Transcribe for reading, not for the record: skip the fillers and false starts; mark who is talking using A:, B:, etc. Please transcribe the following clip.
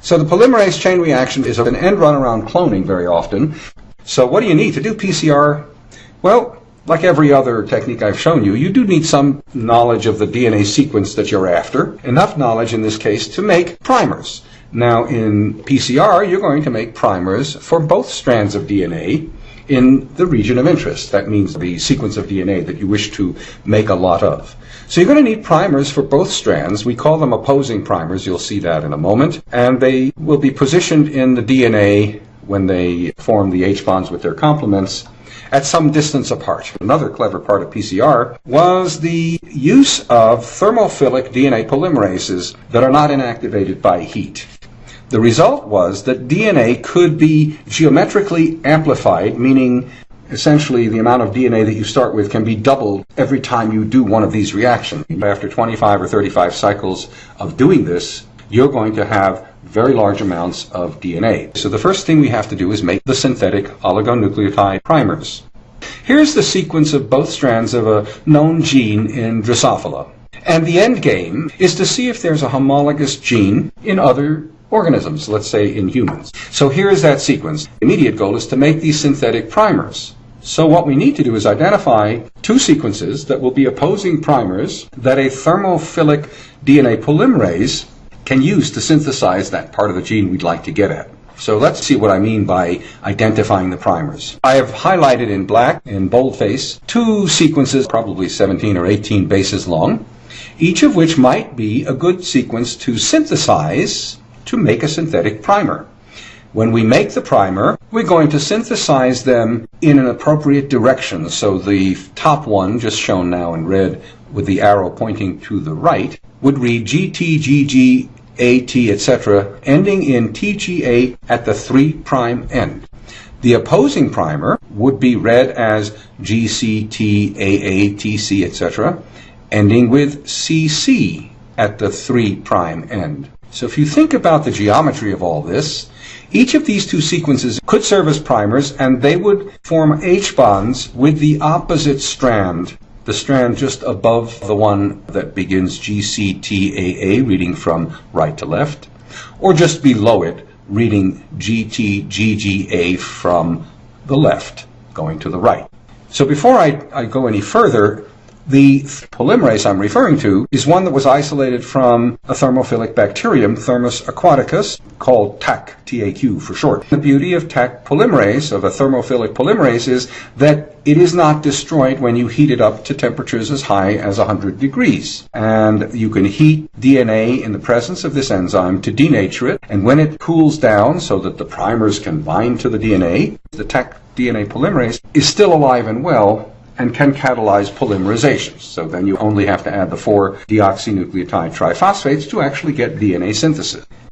A: So the polymerase chain reaction is an end run around cloning very often. So what do you need to do PCR? Well, like every other technique I've shown you, you do need some knowledge of the DNA sequence that you're after. Enough knowledge in this case to make primers. Now in PCR, you're going to make primers for both strands of DNA in the region of interest. That means the sequence of DNA that you wish to make a lot of. So you're going to need primers for both strands. We call them opposing primers. You'll see that in a moment. And they will be positioned in the DNA when they form the H bonds with their complements at some distance apart. Another clever part of PCR was the use of thermophilic DNA polymerases that are not inactivated by heat. The result was that DNA could be geometrically amplified, meaning essentially the amount of DNA that you start with can be doubled every time you do one of these reactions. After 25 or 35 cycles of doing this, you're going to have very large amounts of DNA. So the first thing we have to do is make the synthetic oligonucleotide primers. Here's the sequence of both strands of a known gene in Drosophila. And the end game is to see if there's a homologous gene in other organisms, let's say in humans. So here is that sequence. The immediate goal is to make these synthetic primers. So what we need to do is identify two sequences that will be opposing primers that a thermophilic DNA polymerase can use to synthesize that part of the gene we'd like to get at. So let's see what I mean by identifying the primers. I have highlighted in black, in boldface, two sequences, probably 17 or 18 bases long, each of which might be a good sequence to synthesize to make a synthetic primer. When we make the primer, we're going to synthesize them in an appropriate direction. So the top one, just shown now in red with the arrow pointing to the right, would read GT, GG, AT, etc., ending in TGA at the 3' end. The opposing primer would be read as GCT, AA, TC, etc., ending with CC at the 3' end. So if you think about the geometry of all this, each of these two sequences could serve as primers, and they would form H bonds with the opposite strand, the strand just above the one that begins GCTAA, reading from right to left, or just below it, reading GTGGA from the left, going to the right. So before I go any further, the polymerase I'm referring to is one that was isolated from a thermophilic bacterium, Thermus aquaticus, called TAC, T-A-Q for short. The beauty of TAC polymerase, of a thermophilic polymerase, is that it is not destroyed when you heat it up to temperatures as high as 100 degrees. And you can heat DNA in the presence of this enzyme to denature it, and when it cools down so that the primers can bind to the DNA, the TAC DNA polymerase is still alive and well, and can catalyze polymerization. So then you only have to add the 4 deoxynucleotide triphosphates to actually get DNA synthesis.